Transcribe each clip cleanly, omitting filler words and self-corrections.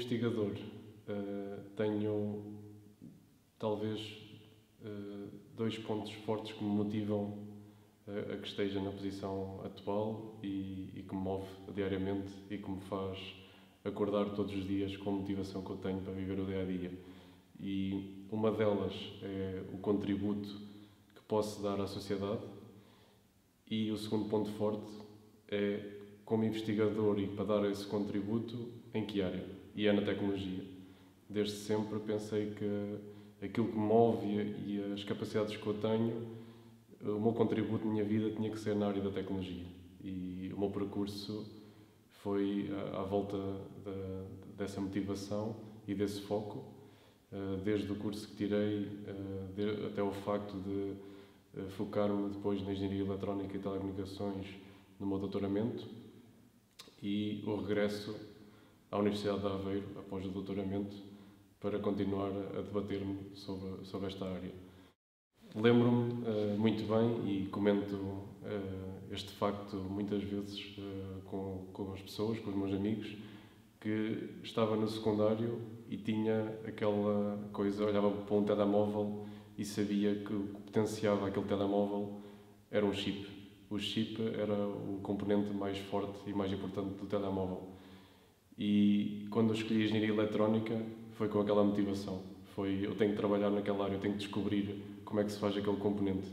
investigador, tenho talvez dois pontos fortes que me motivam a que esteja na posição atual e que me move diariamente e que me faz acordar todos os dias com a motivação que eu tenho para viver o dia-a-dia. E uma delas é o contributo que posso dar à sociedade, e o segundo ponto forte é, como investigador e para dar esse contributo, em que área? E é na tecnologia. Desde sempre pensei que aquilo que me move e as capacidades que eu tenho, o meu contributo na minha vida tinha que ser na área da tecnologia. E o meu percurso foi à volta dessa motivação e desse foco, desde o curso que tirei até o facto de focar-me depois na Engenharia Eletrónica e Telecomunicações no meu doutoramento, e o regresso à Universidade de Aveiro após o doutoramento para continuar a debater-me sobre esta área. Lembro-me muito bem e comento este facto muitas vezes com as pessoas, com os meus amigos, que estava no secundário e tinha aquela coisa, olhava para um telemóvel e sabia que o que potenciava aquele telemóvel era um chip. O chip era o componente mais forte e mais importante do telemóvel. E quando eu escolhi a Engenharia Eletrónica foi com aquela motivação. Foi, eu tenho que trabalhar naquela área, eu tenho que descobrir como é que se faz aquele componente.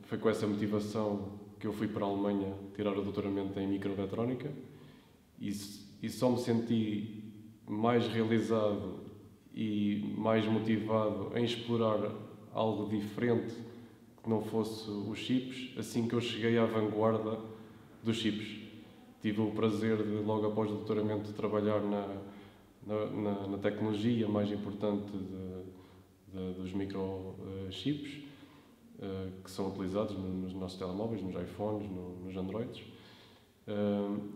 Foi com essa motivação que eu fui para a Alemanha tirar o doutoramento em microeletrónica e só me senti mais realizado e mais motivado em explorar algo diferente que não fosse os chips, assim que eu cheguei à vanguarda dos chips. Tive o prazer de, logo após o doutoramento, trabalhar na tecnologia mais importante dos microchips que são utilizados nos nossos telemóveis, nos iPhones, nos Androids.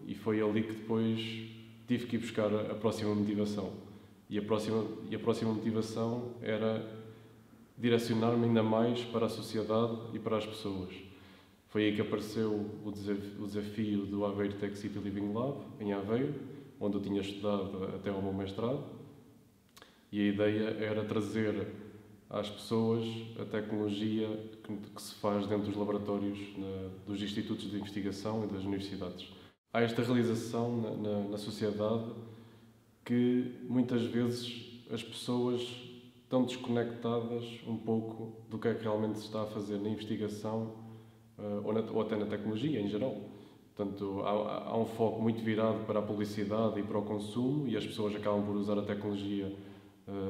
E foi ali que depois tive que ir buscar a próxima motivação. E a próxima motivação era direcionar-me ainda mais para a sociedade e para as pessoas. Foi aí que apareceu o desafio do Aveiro Tech City Living Lab, em Aveiro, onde eu tinha estudado até ao meu mestrado. E a ideia era trazer às pessoas a tecnologia que se faz dentro dos laboratórios dos institutos de investigação e das universidades. Há esta realização na sociedade que muitas vezes as pessoas estão desconectadas um pouco do que é que realmente se está a fazer na investigação ou até na tecnologia em geral. Portanto, há um foco muito virado para a publicidade e para o consumo, e as pessoas acabam por usar a tecnologia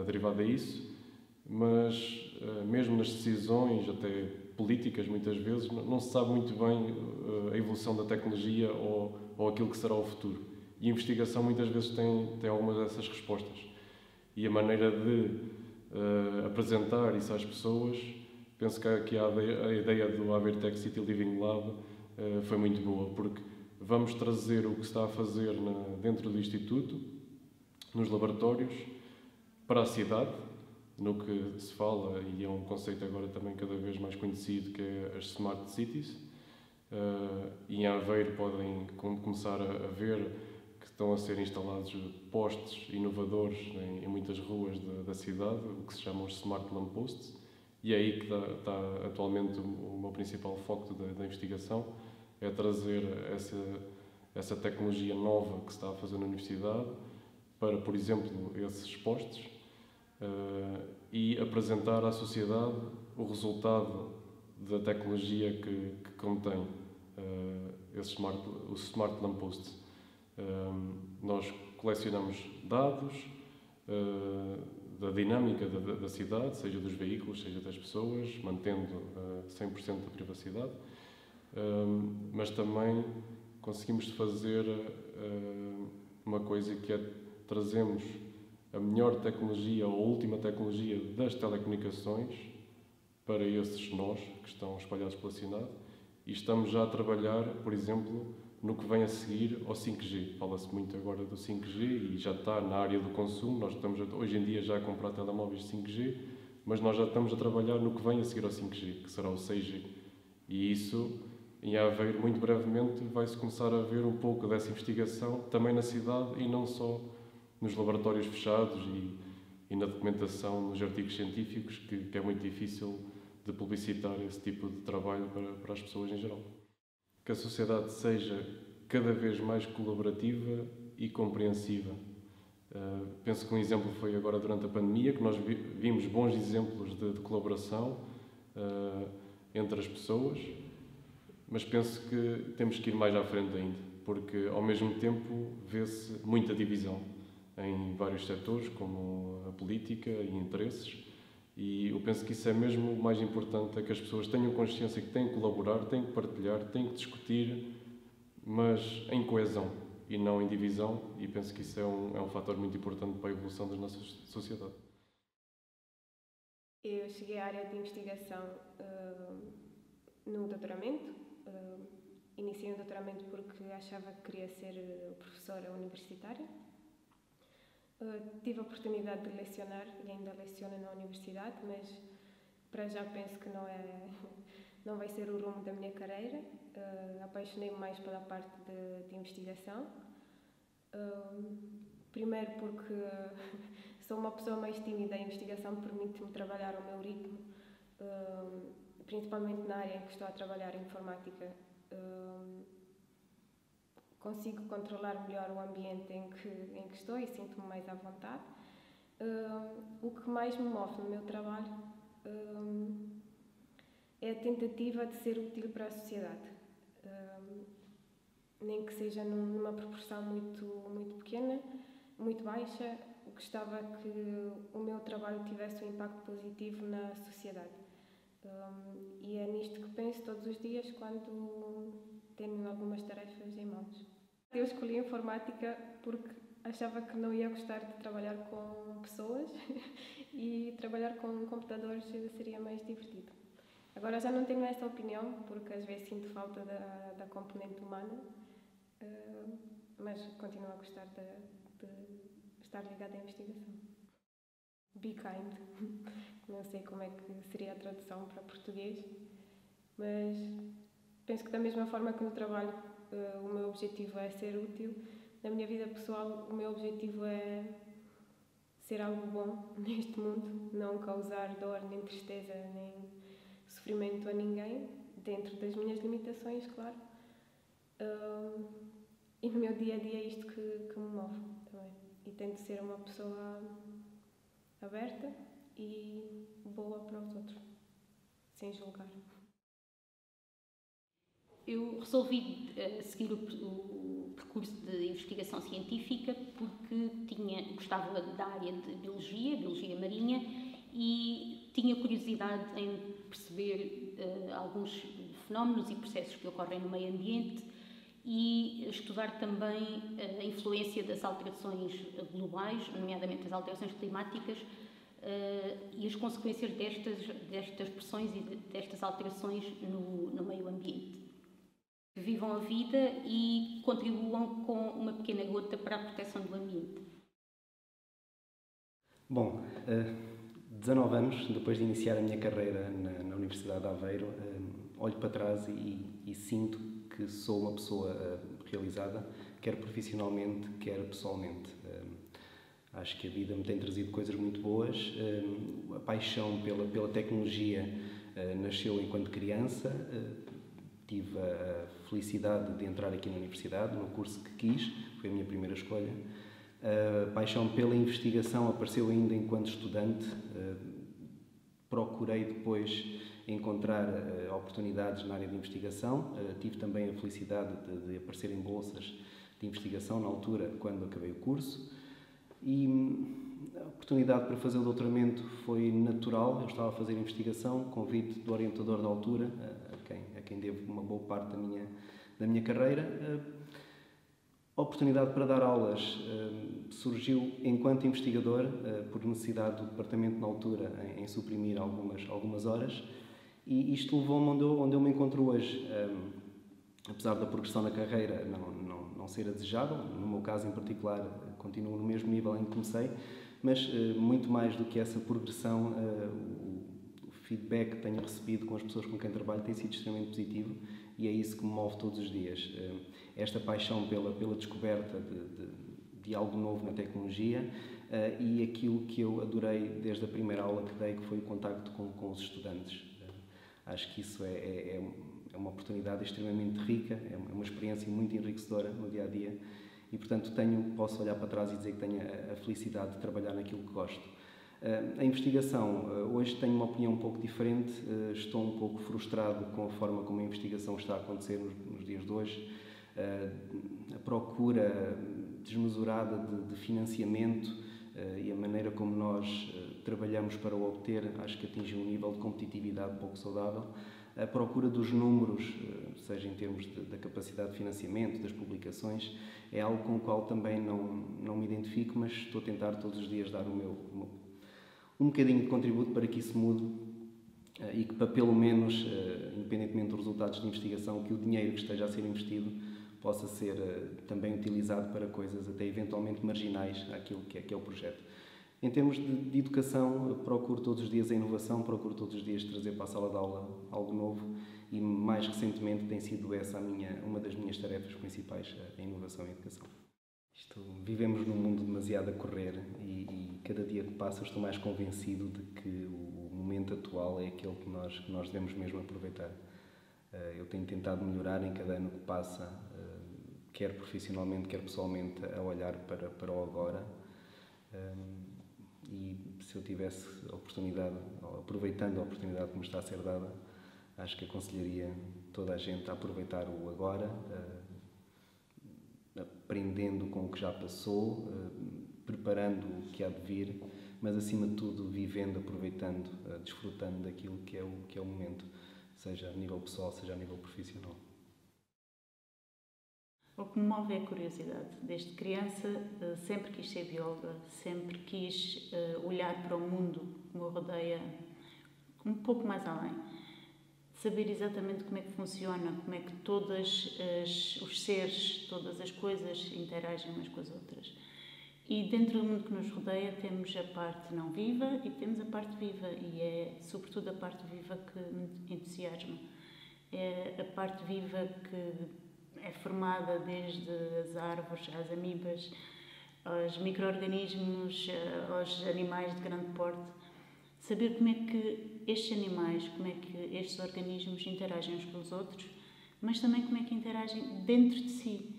derivada a isso, mas mesmo nas decisões, até políticas, muitas vezes, não se sabe muito bem a evolução da tecnologia ou aquilo que será o futuro. E a investigação muitas vezes tem algumas dessas respostas. E a maneira de apresentar isso às pessoas, penso que a ideia do Aveiro Tech City Living Lab foi muito boa, porque vamos trazer o que se está a fazer dentro do Instituto, nos laboratórios, para a cidade, no que se fala, e é um conceito agora também cada vez mais conhecido, que é as Smart Cities. E em Aveiro podem começar a ver que estão a ser instalados postes inovadores em muitas ruas da cidade, o que se chamam os Smart Lampposts, e é aí que está atualmente o meu principal foco da investigação, é trazer essa tecnologia nova que se está a fazer na universidade para, por exemplo, esses postes, e apresentar à sociedade o resultado da tecnologia que contém os Smart Lampposts. Nós colecionamos dados da dinâmica da cidade, seja dos veículos, seja das pessoas, mantendo 100% da privacidade, mas também conseguimos fazer uma coisa que é trazemos a melhor tecnologia ou a última tecnologia das telecomunicações para esses nós que estão espalhados pela cidade, e estamos já a trabalhar, por exemplo, no que vem a seguir ao 5G. Fala-se muito agora do 5G e já está na área do consumo. Nós estamos hoje em dia já a comprar telemóveis de 5G, mas nós já estamos a trabalhar no que vem a seguir ao 5G, que será o 6G. E isso, em Aveiro, muito brevemente, vai-se começar a ver um pouco dessa investigação também na cidade e não só nos laboratórios fechados e na documentação, nos artigos científicos, que é muito difícil de publicitar esse tipo de trabalho para as pessoas em geral. Que a sociedade seja cada vez mais colaborativa e compreensiva. Penso que um exemplo foi agora durante a pandemia, que nós vimos bons exemplos de colaboração entre as pessoas, mas penso que temos que ir mais à frente ainda, porque ao mesmo tempo vê-se muita divisão em vários setores, como a política e interesses, e eu penso que isso é mesmo o mais importante, é que as pessoas tenham consciência que têm que colaborar, têm que partilhar, têm que discutir, mas em coesão e não em divisão, e penso que isso é um fator muito importante para a evolução da nossa sociedade. Eu cheguei à área de investigação no doutoramento. Iniciei o doutoramento porque achava que queria ser professora universitária. Tive a oportunidade de lecionar e ainda leciono na universidade, mas para já penso que não vai ser o rumo da minha carreira. Apaixonei-me mais pela parte de investigação. Primeiro porque sou uma pessoa mais tímida e a investigação permite-me trabalhar ao meu ritmo, principalmente na área em que estou a trabalhar, em informática. Consigo controlar melhor o ambiente em que estou e sinto-me mais à vontade. O que mais me move no meu trabalho é a tentativa de ser útil para a sociedade, nem que seja numa proporção muito pequena, muito baixa. Gostava que o meu trabalho tivesse um impacto positivo na sociedade. E é nisto que penso todos os dias quando tenho algumas tarefas em mãos. Eu escolhi informática porque achava que não ia gostar de trabalhar com pessoas e trabalhar com computadores seria mais divertido. Agora já não tenho essa opinião, porque às vezes sinto falta da componente humana, mas continuo a gostar de estar ligada à investigação. Be kind. Não sei como é que seria a tradução para português, mas penso que da mesma forma que no trabalho o meu objetivo é ser útil, na minha vida pessoal o meu objetivo é ser algo bom neste mundo, não causar dor, nem tristeza, nem sofrimento a ninguém, dentro das minhas limitações, claro. E no meu dia-a-dia é isto que me move também. E tento ser uma pessoa aberta e boa para os outros, sem julgar. Eu resolvi seguir o percurso de investigação científica porque gostava da área de biologia marinha, e tinha curiosidade em perceber alguns fenómenos e processos que ocorrem no meio ambiente e estudar também a influência das alterações globais, nomeadamente as alterações climáticas, e as consequências destas pressões e destas alterações no meio ambiente. Vivam a vida e contribuam com uma pequena gota para a proteção do ambiente. Bom, 19 anos depois de iniciar a minha carreira na Universidade de Aveiro, olho para trás e sinto que sou uma pessoa realizada, quer profissionalmente, quer pessoalmente. Acho que a vida me tem trazido coisas muito boas. A paixão pela tecnologia nasceu enquanto criança. Tive a felicidade de entrar aqui na universidade, no curso que quis, foi a minha primeira escolha. A paixão pela investigação apareceu ainda enquanto estudante. Procurei depois encontrar oportunidades na área de investigação. Tive também a felicidade de aparecer em bolsas de investigação na altura, quando acabei o curso. E a oportunidade para fazer o doutoramento foi natural. Eu estava a fazer investigação, convite do orientador da altura, a quem devo uma boa parte da minha carreira. A oportunidade para dar aulas surgiu enquanto investigador, por necessidade do departamento na altura em suprimir algumas horas, e isto levou-me onde eu me encontro hoje. Apesar da progressão na carreira não ser a desejável, no meu caso em particular continuo no mesmo nível em que comecei, mas muito mais do que essa progressão, o feedback que tenho recebido com as pessoas com quem trabalho tem sido extremamente positivo, e é isso que me move todos os dias. Esta paixão pela descoberta de de algo novo na tecnologia, e aquilo que eu adorei desde a primeira aula que dei, que foi o contacto com os estudantes. Acho que isso é uma oportunidade extremamente rica, é uma experiência muito enriquecedora no dia-a-dia, e portanto posso olhar para trás e dizer que tenho a felicidade de trabalhar naquilo que gosto. A investigação, hoje tenho uma opinião um pouco diferente, estou um pouco frustrado com a forma como a investigação está a acontecer nos dias de hoje. A procura desmesurada de financiamento e a maneira como nós trabalhamos para o obter, acho que atinge um nível de competitividade pouco saudável. A procura dos números, seja em termos da capacidade de financiamento, das publicações, é algo com o qual também não me identifico, mas estou a tentar todos os dias dar um bocadinho de contributo para que isso mude e que, para pelo menos, independentemente dos resultados de investigação, que o dinheiro que esteja a ser investido possa ser também utilizado para coisas até eventualmente marginais àquilo que é o projeto. Em termos de educação, procuro todos os dias a inovação, procuro todos os dias trazer para a sala de aula algo novo e, mais recentemente, tem sido essa uma das minhas tarefas principais, a inovação e a educação. Vivemos num mundo demasiado a correr e cada dia que passa eu estou mais convencido de que o momento atual é aquele que nós devemos mesmo aproveitar. Eu tenho tentado melhorar em cada ano que passa, quer profissionalmente, quer pessoalmente, a olhar para o agora. E se eu tivesse a oportunidade, aproveitando a oportunidade que me está a ser dada, acho que aconselharia toda a gente a aproveitar o agora, aprendendo com o que já passou, preparando o que há de vir, mas acima de tudo vivendo, aproveitando, desfrutando daquilo que é o momento, seja a nível pessoal, seja a nível profissional. O que me move é a curiosidade. Desde criança sempre quis ser bióloga, sempre quis olhar para o mundo que me rodeia um pouco mais além. Saber exatamente como é que funciona, como é que todos os seres, todas as coisas interagem umas com as outras. E dentro do mundo que nos rodeia temos a parte não viva e temos a parte viva, e é sobretudo a parte viva que me entusiasma. É a parte viva que é formada desde as árvores, às amibas, aos micro-organismos, aos animais de grande porte. Saber como é que estes animais, como é que estes organismos interagem uns com os outros, mas também como é que interagem dentro de si.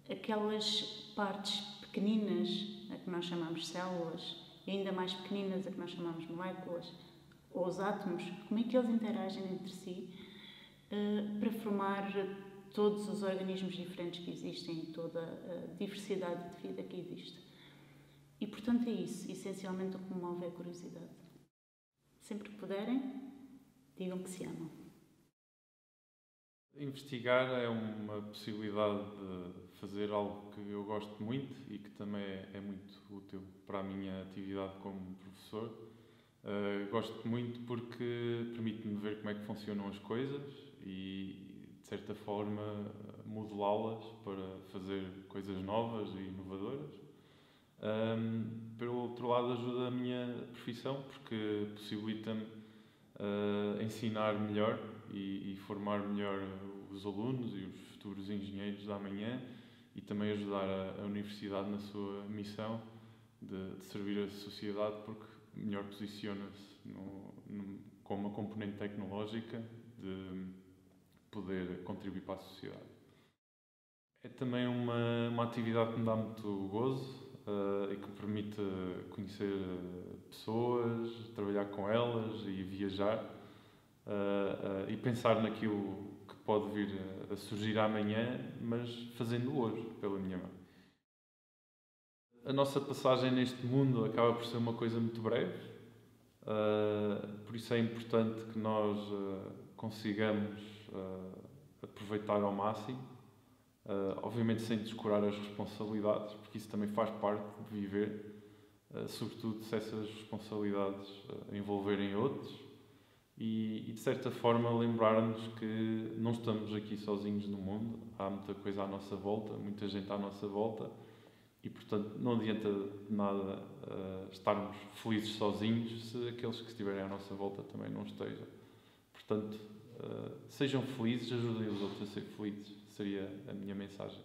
Aquelas partes pequeninas, a que nós chamamos células, e ainda mais pequeninas, a que nós chamamos moléculas, ou os átomos, como é que eles interagem entre si para formar todos os organismos diferentes que existem, toda a diversidade de vida que existe. E, portanto, é isso. Essencialmente, o que me move é a curiosidade. Sempre que puderem, digam que se amam. Investigar é uma possibilidade de fazer algo que eu gosto muito e que também é muito útil para a minha atividade como professor. Gosto muito porque permite-me ver como é que funcionam as coisas e, de certa forma, modelá-las para fazer coisas novas e inovadoras. Pelo outro lado, ajuda a minha profissão porque possibilita-me ensinar melhor e formar melhor os alunos e os futuros engenheiros da amanhã e também ajudar a universidade na sua missão de servir a sociedade, porque melhor posiciona-se com uma componente tecnológica de poder contribuir para a sociedade. É também uma atividade que me dá muito gozo e que me permite conhecer pessoas, trabalhar com elas e viajar e pensar naquilo que pode vir a surgir amanhã, mas fazendo hoje, pela minha mão. A nossa passagem neste mundo acaba por ser uma coisa muito breve, por isso é importante que nós consigamos aproveitar ao máximo, obviamente sem descurar as responsabilidades, porque isso também faz parte de viver, sobretudo se essas responsabilidades envolverem outros, e de certa forma lembrar-nos que não estamos aqui sozinhos no mundo, há muita coisa à nossa volta, muita gente à nossa volta, e portanto não adianta de nada estarmos felizes sozinhos se aqueles que estiverem à nossa volta também não estejam. Portanto, sejam felizes, ajudem os outros a ser felizes, seria a minha mensagem.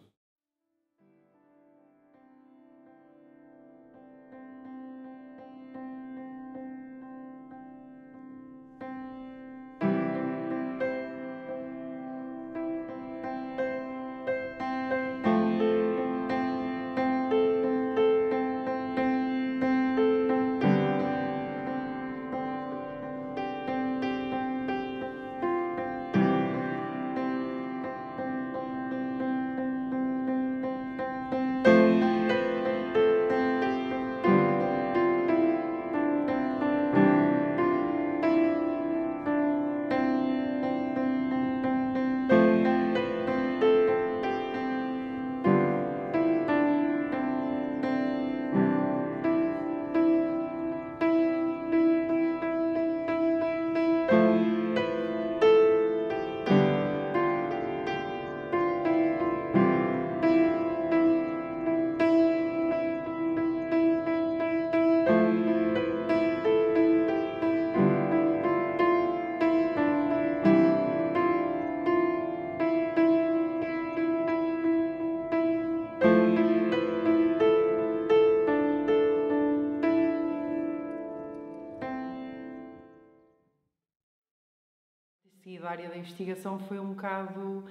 saí da área da investigação foi um bocado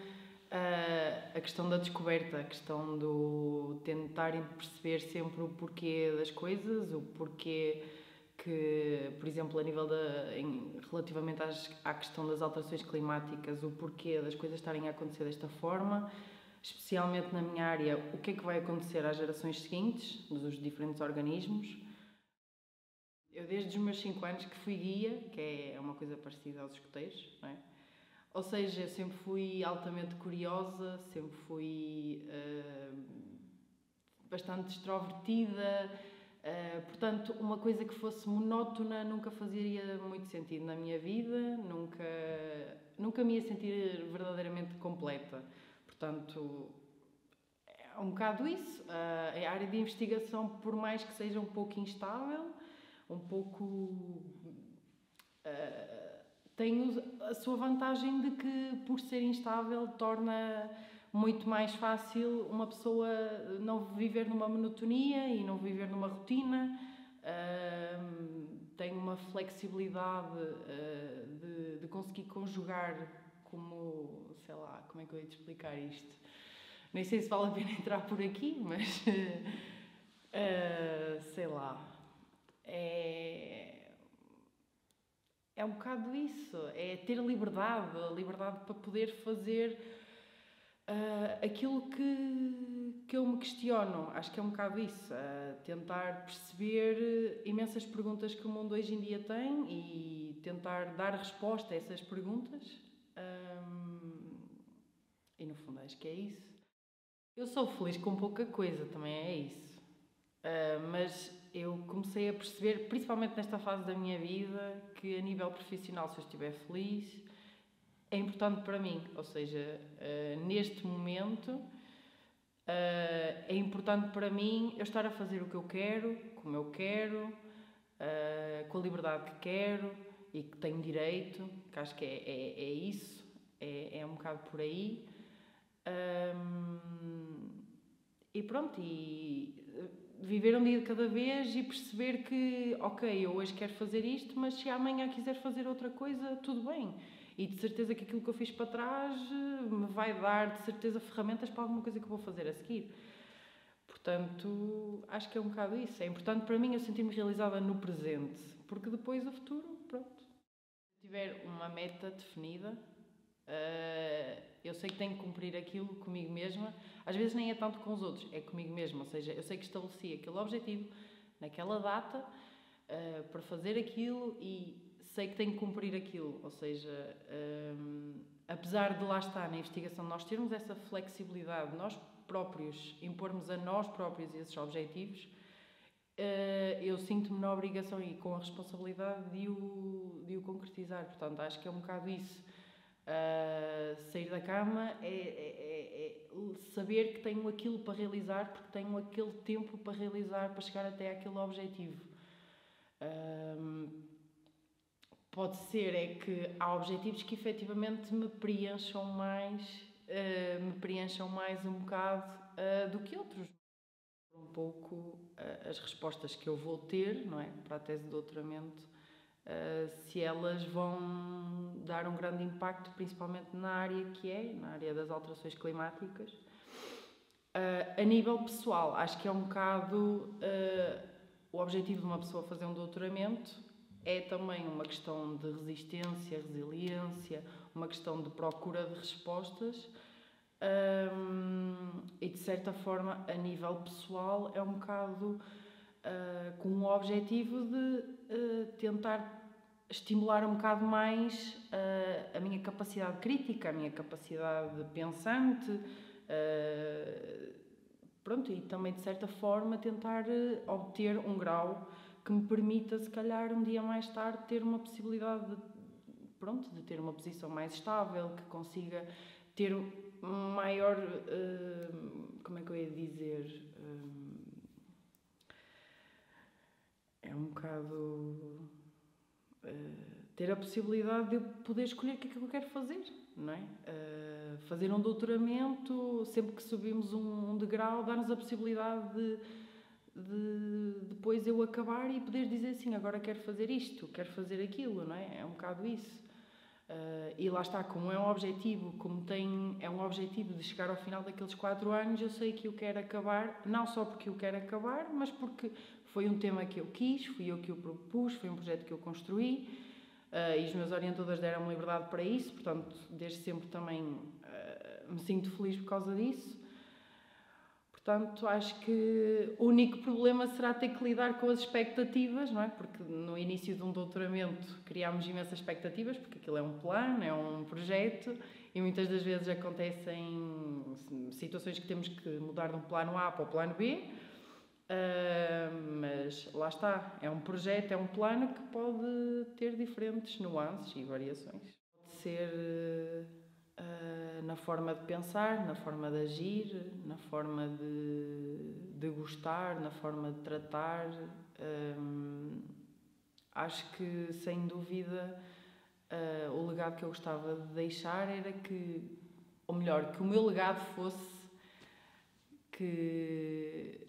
a questão da descoberta, a questão do tentarem perceber sempre o porquê das coisas, o porquê que, por exemplo, a nível relativamente à questão das alterações climáticas, o porquê das coisas estarem a acontecer desta forma, especialmente na minha área, o que é que vai acontecer às gerações seguintes, dos diferentes organismos. Eu, desde os meus 5 anos, que fui guia, que é uma coisa parecida aos escoteiros, não é? Ou seja, eu sempre fui altamente curiosa, sempre fui bastante extrovertida, portanto, uma coisa que fosse monótona nunca fazia muito sentido na minha vida, nunca me ia sentir verdadeiramente completa. Portanto, é um bocado isso. A área de investigação, por mais que seja um pouco instável, um pouco... tem a sua vantagem de que, por ser instável, torna muito mais fácil uma pessoa não viver numa monotonia e não viver numa rotina. Tem uma flexibilidade de conseguir conjugar como, sei lá, como é que eu ia te explicar isto? Nem sei se vale a pena entrar por aqui, mas sei lá. É um bocado isso, é ter liberdade para poder fazer aquilo que eu me questiono. Acho que é um bocado isso, tentar perceber imensas perguntas que o mundo hoje em dia tem e tentar dar resposta a essas perguntas. E no fundo acho que é isso. Eu sou feliz com pouca coisa, também é isso. Mas eu comecei a perceber, principalmente nesta fase da minha vida, que a nível profissional, se eu estiver feliz, é importante para mim. Ou seja, neste momento, é importante para mim eu estar a fazer o que eu quero, como eu quero, com a liberdade que quero e que tenho direito, que acho que é isso, é um bocado por aí. E pronto, e viver um dia de cada vez e perceber que, ok, eu hoje quero fazer isto, mas se amanhã quiser fazer outra coisa, tudo bem. E de certeza que aquilo que eu fiz para trás me vai dar, de certeza, ferramentas para alguma coisa que eu vou fazer a seguir. Portanto, acho que é um bocado isso. É importante para mim eu sentir-me realizada no presente, porque depois o futuro, pronto. Se tiver uma meta definida, eu sei que tenho que cumprir aquilo comigo mesma. Às vezes nem é tanto com os outros, é comigo mesma. Ou seja, eu sei que estabeleci aquele objetivo naquela data para fazer aquilo e sei que tenho que cumprir aquilo. Ou seja, apesar de lá estar na investigação nós termos essa flexibilidade, nós próprios impormos a nós próprios esses objetivos, eu sinto-me na obrigação e com a responsabilidade de o concretizar. Portanto, acho que é um bocado isso. Sair da cama é saber que tenho aquilo para realizar, porque tenho aquele tempo para realizar, para chegar até àquele objetivo. Pode ser é que há objetivos que efetivamente me preencham mais um bocado do que outros. Um pouco as respostas que eu vou ter, não é, para a tese de doutoramento, se elas vão dar um grande impacto, principalmente na área na área das alterações climáticas. A nível pessoal, acho que é um bocado o objetivo de uma pessoa fazer um doutoramento é também uma questão de resistência, resiliência, uma questão de procura de respostas e, de certa forma, a nível pessoal é um bocado com o objetivo de tentar estimular um bocado mais a minha capacidade crítica, a minha capacidade pensante, pronto, e também de certa forma tentar obter um grau que me permita, se calhar, um dia mais tarde ter uma possibilidade de ter uma posição mais estável, que consiga ter maior, como é que eu ia dizer, é um bocado ter a possibilidade de eu poder escolher o que é que eu quero fazer, não é? Fazer um doutoramento, sempre que subimos um degrau, dar-nos a possibilidade de depois eu acabar e poder dizer assim, agora quero fazer isto, quero fazer aquilo, não é? É um bocado isso. E lá está, como é um objetivo, é um objetivo de chegar ao final daqueles 4 anos, eu sei que eu quero acabar, não só porque eu quero acabar, mas porque foi um tema que eu quis, fui eu que o propus, foi um projeto que eu construí, e os meus orientadores deram-me liberdade para isso, portanto, desde sempre também me sinto feliz por causa disso. Portanto, acho que o único problema será ter que lidar com as expectativas, não é? Porque no início de um doutoramento criámos imensas expectativas, porque aquilo é um plano, é um projeto, e muitas das vezes acontecem situações que temos que mudar de um plano A para o plano B, mas lá está, é um projeto, é um plano que pode ter diferentes nuances e variações. Pode ser na forma de pensar, na forma de agir, na forma de gostar, na forma de tratar. Acho que, sem dúvida, o legado que eu gostava de deixar era que, ou melhor, que o meu legado fosse que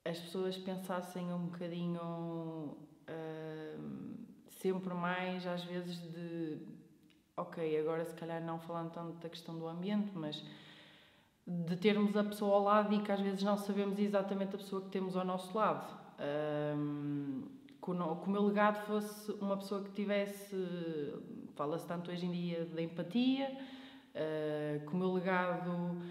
as pessoas pensassem um bocadinho sempre mais, às vezes, ok, agora se calhar não falando tanto da questão do ambiente, mas de termos a pessoa ao lado e que às vezes não sabemos exatamente a pessoa que temos ao nosso lado. Que o meu legado fosse uma pessoa que tivesse, fala-se tanto hoje em dia de empatia, que o meu legado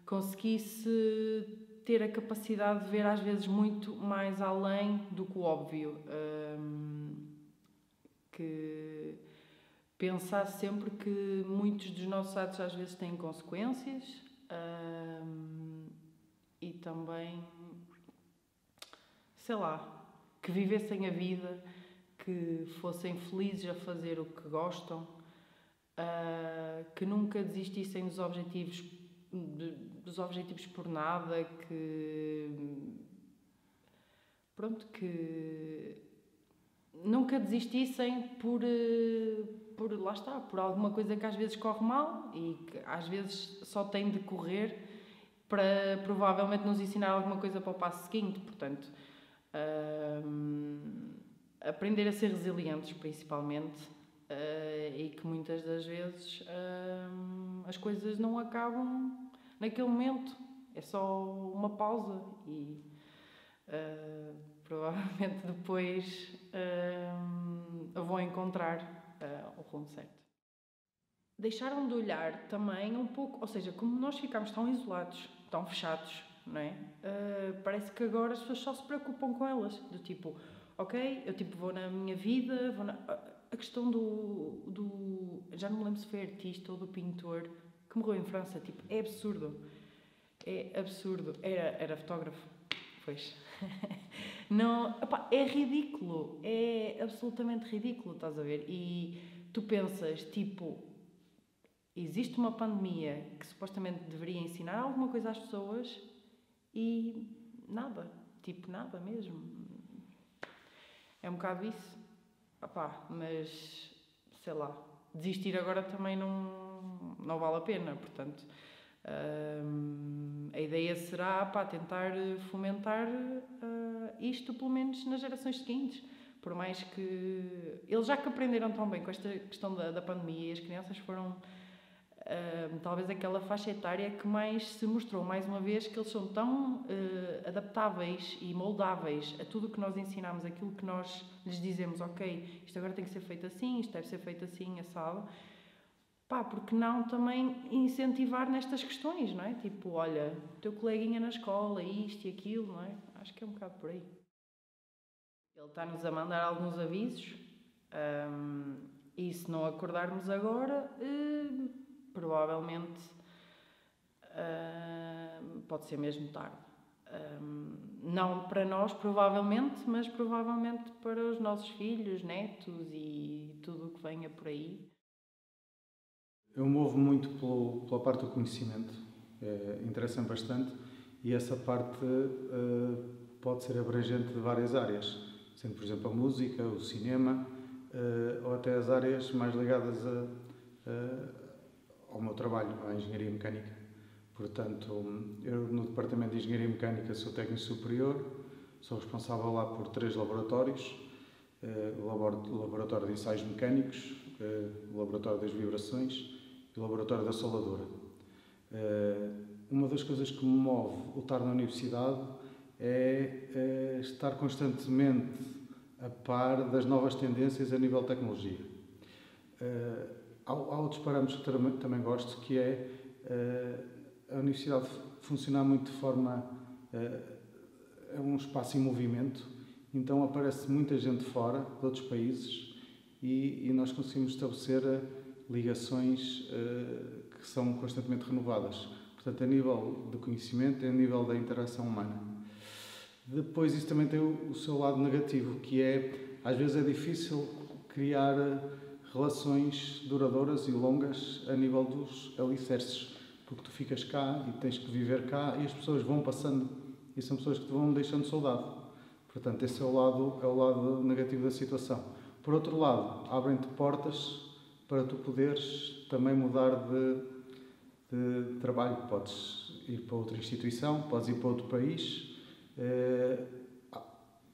conseguisse ter a capacidade de ver às vezes muito mais além do que o óbvio. Que pensasse sempre que muitos dos nossos atos às vezes têm consequências, e também, sei lá, que vivessem a vida, que fossem felizes a fazer o que gostam, que nunca desistissem dos objetivos por nada, que nunca desistissem por lá está, por alguma coisa que às vezes corre mal e que às vezes só tem de correr para provavelmente nos ensinar alguma coisa para o passo seguinte. Portanto, aprender a ser resilientes, principalmente, e que muitas das vezes as coisas não acabam naquele momento, é só uma pausa e provavelmente depois vão encontrar o rumo certo. Deixaram de olhar também um pouco, ou seja, como nós ficámos tão isolados, tão fechados, não é? Parece que agora as pessoas só se preocupam com elas, do tipo, ok, eu tipo vou na minha vida, a questão do já não me lembro se foi artista ou do pintor que morreu em França, tipo, é absurdo, era fotógrafo, pois. Não, epá, é ridículo, é absolutamente ridículo, estás a ver? E tu pensas, tipo, existe uma pandemia que supostamente deveria ensinar alguma coisa às pessoas e nada, tipo, nada mesmo. É um bocado isso, epá, mas, sei lá, desistir agora também não vale a pena, portanto... a ideia será tentar fomentar isto, pelo menos nas gerações seguintes, por mais que eles já que aprenderam tão bem com esta questão da pandemia, e as crianças foram talvez aquela faixa etária que mais se mostrou mais uma vez que eles são tão adaptáveis e moldáveis a tudo o que nós ensinamos, aquilo que nós lhes dizemos, ok, isto agora tem que ser feito assim, isto deve ser feito assim, assado. Porque não também incentivar nestas questões, não é? Tipo, olha, o teu coleguinha na escola, isto e aquilo, não é? Acho que é um bocado por aí. Ele está-nos a mandar alguns avisos, e se não acordarmos agora, provavelmente pode ser mesmo tarde. Não para nós, provavelmente, mas provavelmente para os nossos filhos, netos e tudo o que venha por aí. Eu movo muito pela parte do conhecimento, interessa-me bastante, e essa parte pode ser abrangente de várias áreas, sendo, por exemplo, a música, o cinema, ou até as áreas mais ligadas ao meu trabalho, à engenharia mecânica. Portanto, eu no departamento de engenharia mecânica sou técnico superior, sou responsável lá por 3 laboratórios, o laboratório de ensaios mecânicos, o laboratório das vibrações e o laboratório da soldadura. Uma das coisas que me move o estar na universidade é estar constantemente a par das novas tendências a nível de tecnologia. Há outros parâmetros que também gosto, que é a universidade funcionar muito de forma... é um espaço em movimento, então aparece muita gente fora, de outros países, e nós conseguimos estabelecer ligações que são constantemente renovadas. Portanto, a nível do conhecimento e a nível da interação humana. Depois, isso também tem o seu lado negativo, que é, às vezes é difícil criar relações duradouras e longas a nível dos alicerces, porque tu ficas cá e tens que viver cá e as pessoas vão passando e são pessoas que te vão deixando soldado. Portanto, esse é o lado negativo da situação. Por outro lado, abrem-te portas para tu poderes também mudar de trabalho. Podes ir para outra instituição, podes ir para outro país,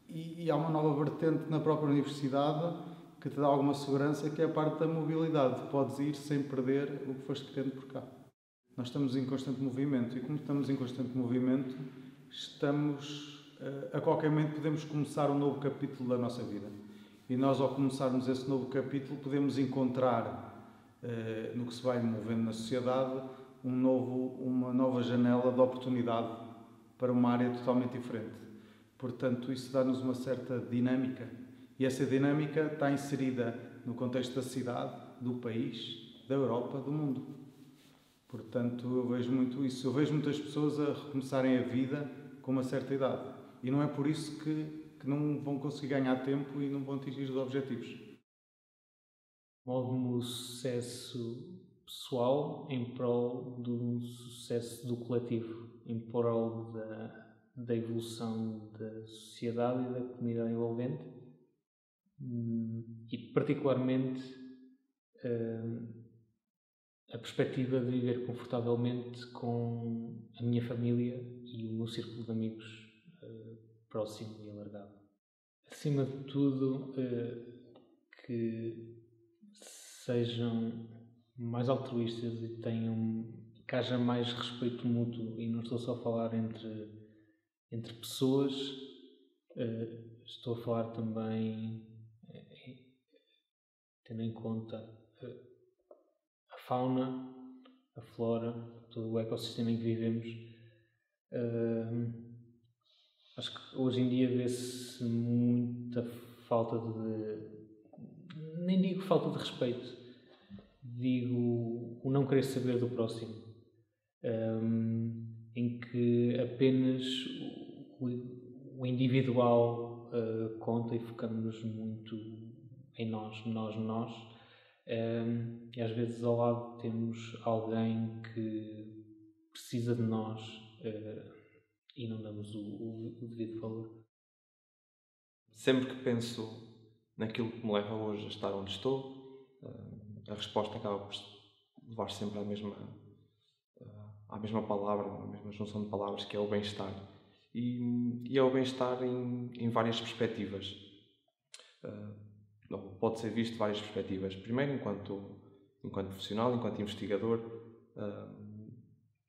e há uma nova vertente na própria universidade que te dá alguma segurança, que é a parte da mobilidade. Podes ir sem perder o que foste querendo por cá. Nós estamos em constante movimento, e como estamos em constante movimento, a qualquer momento podemos começar um novo capítulo da nossa vida. E nós, ao começarmos esse novo capítulo, podemos encontrar, no que se vai movendo na sociedade, uma nova janela de oportunidade para uma área totalmente diferente. Portanto, isso dá-nos uma certa dinâmica. E essa dinâmica está inserida no contexto da cidade, do país, da Europa, do mundo. Portanto, eu vejo muito isso. Eu vejo muitas pessoas a recomeçarem a vida com uma certa idade. E não é por isso que não vão conseguir ganhar tempo e não vão atingir os objetivos. Move-me o sucesso pessoal em prol do sucesso do coletivo, em prol da evolução da sociedade e da comunidade envolvente, e particularmente a perspectiva de viver confortavelmente com a minha família e o meu círculo de amigos próximo e alargado. Acima de tudo, que sejam mais altruístas e que haja mais respeito mútuo, e não estou só a falar entre pessoas, estou a falar também tendo em conta a fauna, a flora, todo o ecossistema em que vivemos. Acho que hoje em dia vê-se muita falta nem digo falta de respeito, digo o não querer saber do próximo, em que apenas o individual conta, e focamos muito em nós, e às vezes ao lado temos alguém que precisa de nós e não damos o devido valor. Sempre que penso naquilo que me leva hoje a estar onde estou, a resposta acaba por levar sempre à mesma palavra, à mesma junção de palavras, que é o bem-estar. E é o bem-estar em várias perspectivas. Pode ser visto de várias perspectivas. Primeiro, enquanto profissional, enquanto investigador,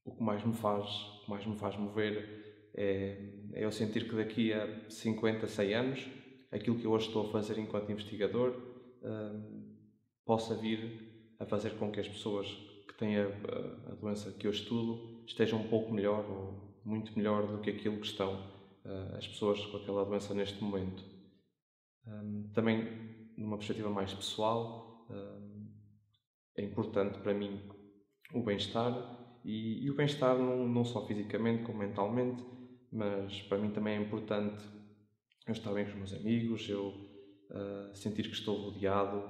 o que mais me faz mover é eu sentir que daqui a 50, 100 anos, aquilo que eu hoje estou a fazer enquanto investigador possa vir a fazer com que as pessoas que têm a doença que eu estudo estejam um pouco melhor ou muito melhor do que aquilo que estão as pessoas com aquela doença neste momento. Também, numa perspectiva mais pessoal, é importante para mim o bem-estar, e o bem-estar não só fisicamente como mentalmente, mas para mim também é importante eu estar bem com os meus amigos, eu sentir que estou rodeado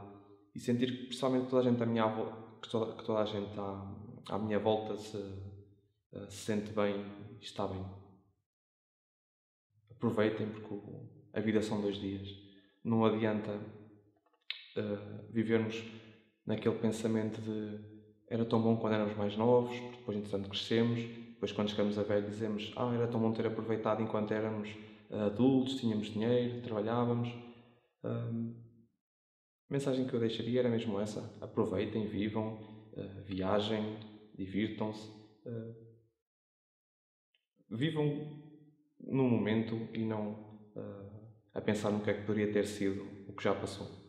e sentir que, principalmente, toda a gente à minha volta, que toda a gente à minha volta se sente bem e está bem. Aproveitem, porque a vida são 2 dias. Não adianta vivermos naquele pensamento de era tão bom quando éramos mais novos, porque depois, entretanto, crescemos, depois quando chegamos a velho dizemos era tão bom ter aproveitado enquanto éramos adultos, tínhamos dinheiro, trabalhávamos. A mensagem que eu deixaria era mesmo essa: aproveitem, vivam, viajem, divirtam-se, vivam no momento e não a pensar no que é que poderia ter sido o que já passou.